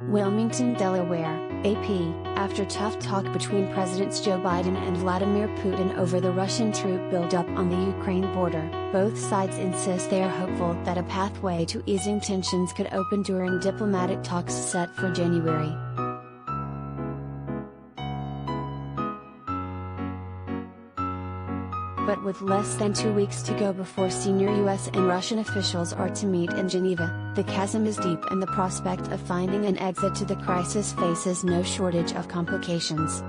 Wilmington, Delaware, AP, after tough talk between Presidents Joe Biden and Vladimir Putin over the Russian troop buildup on the Ukraine border, both sides insist they are hopeful that a pathway to easing tensions could open during diplomatic talks set for January. But with less than 2 weeks to go before senior US and Russian officials are to meet in Geneva, the chasm is deep and the prospect of finding an exit to the crisis faces no shortage of complications.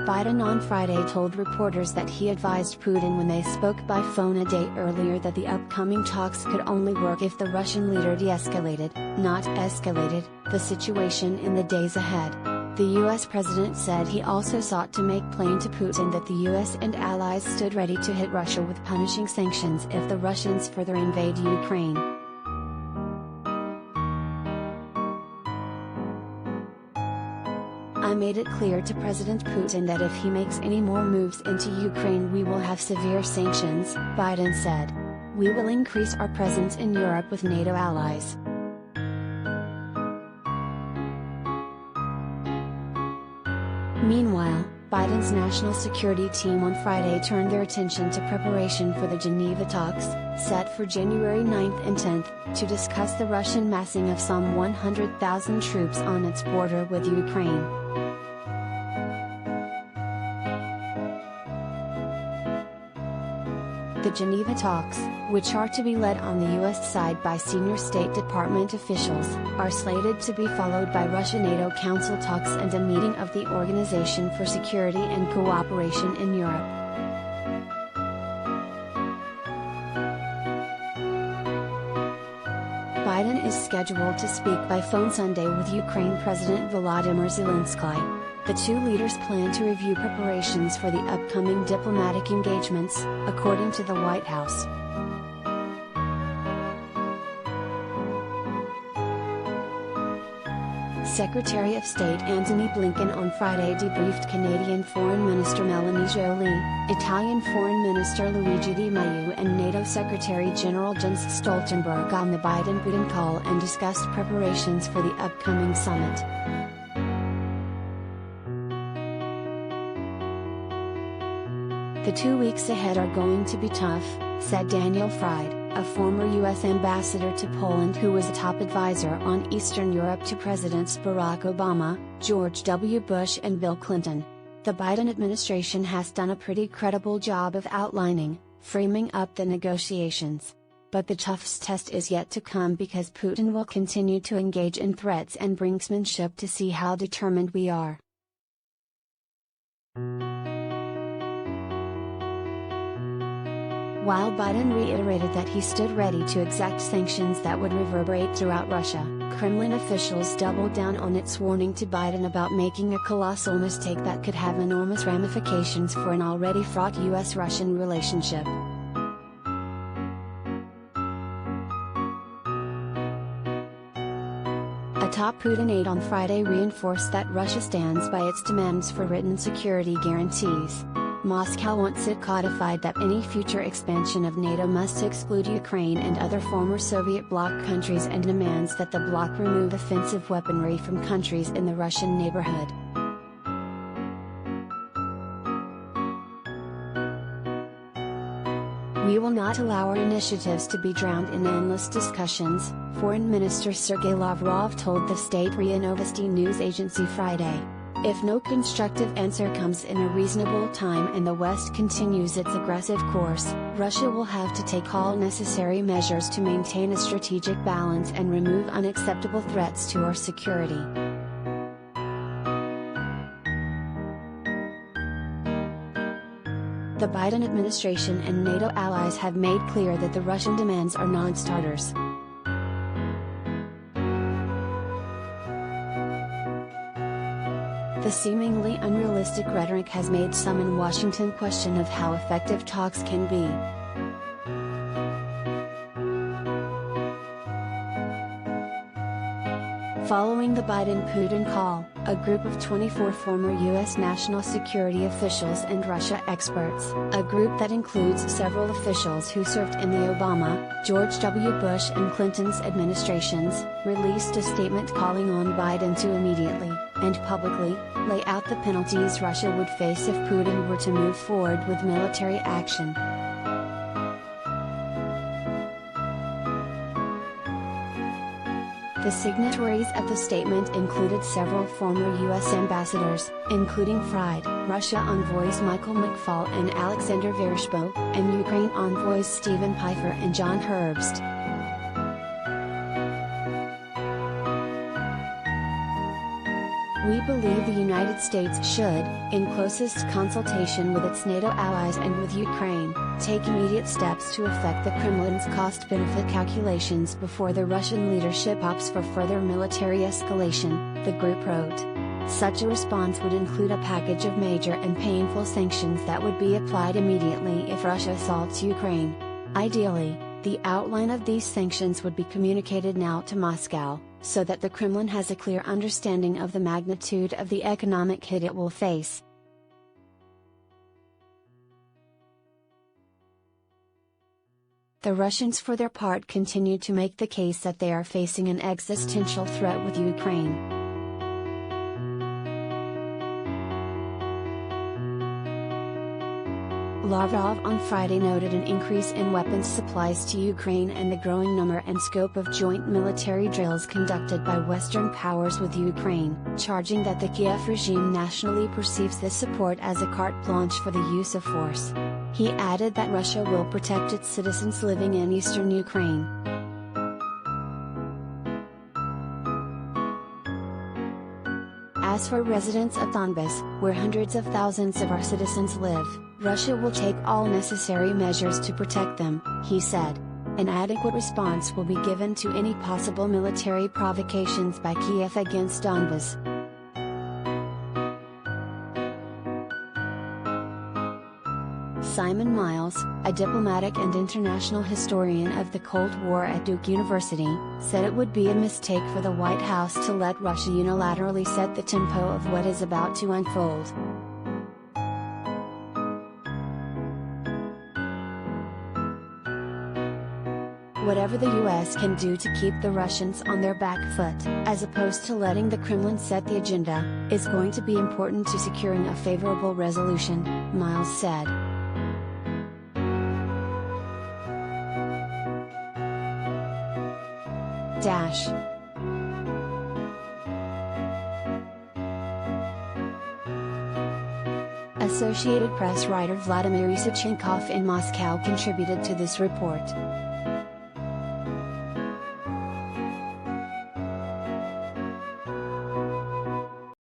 Biden on Friday told reporters that he advised Putin when they spoke by phone a day earlier that the upcoming talks could only work if the Russian leader de-escalated, not escalated, the situation in the days ahead. The US president said he also sought to make plain to Putin that the US and allies stood ready to hit Russia with punishing sanctions if the Russians further invade Ukraine. I made it clear to President Putin that if he makes any more moves into Ukraine we will have severe sanctions, Biden said. We will increase our presence in Europe with NATO allies. Meanwhile, Biden's national security team on Friday turned their attention to preparation for the Geneva talks, set for January 9th and 10th, to discuss the Russian massing of some 100,000 troops on its border with Ukraine. The Geneva talks, which are to be led on the US side by senior State Department officials, are slated to be followed by Russia-NATO Council talks and a meeting of the Organization for Security and Cooperation in Europe. Biden is scheduled to speak by phone Sunday with Ukraine President Volodymyr Zelensky. The two leaders plan to review preparations for the upcoming diplomatic engagements, according to the White House. Secretary of State Antony Blinken on Friday debriefed Canadian Foreign Minister Melanie Joly, Italian Foreign Minister Luigi Di Maio and NATO Secretary General Jens Stoltenberg on the Biden-Putin call and discussed preparations for the upcoming summit. The 2 weeks ahead are going to be tough, said Daniel Fried, a former U.S. ambassador to Poland who was a top advisor on Eastern Europe to Presidents Barack Obama, George W. Bush and Bill Clinton. The Biden administration has done a pretty credible job of outlining, framing up the negotiations. But the toughest test is yet to come because Putin will continue to engage in threats and brinksmanship to see how determined we are. While Biden reiterated that he stood ready to exact sanctions that would reverberate throughout Russia, Kremlin officials doubled down on its warning to Biden about making a colossal mistake that could have enormous ramifications for an already fraught US-Russian relationship. A top Putin aide on Friday reinforced that Russia stands by its demands for written security guarantees. Moscow wants it codified that any future expansion of NATO must exclude Ukraine and other former Soviet bloc countries and demands that the bloc remove offensive weaponry from countries in the Russian neighborhood. We will not allow our initiatives to be drowned in endless discussions, Foreign Minister Sergei Lavrov told the state RIA Novosti news agency Friday. If no constructive answer comes in a reasonable time and the West continues its aggressive course, Russia will have to take all necessary measures to maintain a strategic balance and remove unacceptable threats to our security. The Biden administration and NATO allies have made clear that the Russian demands are non-starters. The seemingly unrealistic rhetoric has made some in Washington question of how effective talks can be. Following the Biden-Putin call, a group of 24 former U.S. national security officials and Russia experts, a group that includes several officials who served in the Obama, George W. Bush and Clinton's administrations, released a statement calling on Biden to immediately, and publicly, lay out the penalties Russia would face if Putin were to move forward with military action. The signatories of the statement included several former U.S. ambassadors, including Fried Russia envoys Michael McFaul and Alexander Vereshko, and Ukraine envoys Stephen Pfeiffer and John Herbst. We believe the United States should, in closest consultation with its NATO allies and with Ukraine, take immediate steps to effect the Kremlin's cost-benefit calculations before the Russian leadership opts for further military escalation, the group wrote. Such a response would include a package of major and painful sanctions that would be applied immediately if Russia assaults Ukraine. Ideally, the outline of these sanctions would be communicated now to Moscow, so that the Kremlin has a clear understanding of the magnitude of the economic hit it will face. The Russians for their part continue to make the case that they are facing an existential threat with Ukraine. Lavrov on Friday noted an increase in weapons supplies to Ukraine and the growing number and scope of joint military drills conducted by Western powers with Ukraine, charging that the Kiev regime nationally perceives this support as a carte blanche for the use of force. He added that Russia will protect its citizens living in eastern Ukraine. As for residents of Donbas, where hundreds of thousands of our citizens live, Russia will take all necessary measures to protect them, he said. An adequate response will be given to any possible military provocations by Kiev against Donbas. Simon Miles, a diplomatic and international historian of the Cold War at Duke University, said it would be a mistake for the White House to let Russia unilaterally set the tempo of what is about to unfold. Whatever the US can do to keep the Russians on their back foot, as opposed to letting the Kremlin set the agenda, is going to be important to securing a favorable resolution, Miles said. Associated Press writer Vladimir in Moscow contributed to this report.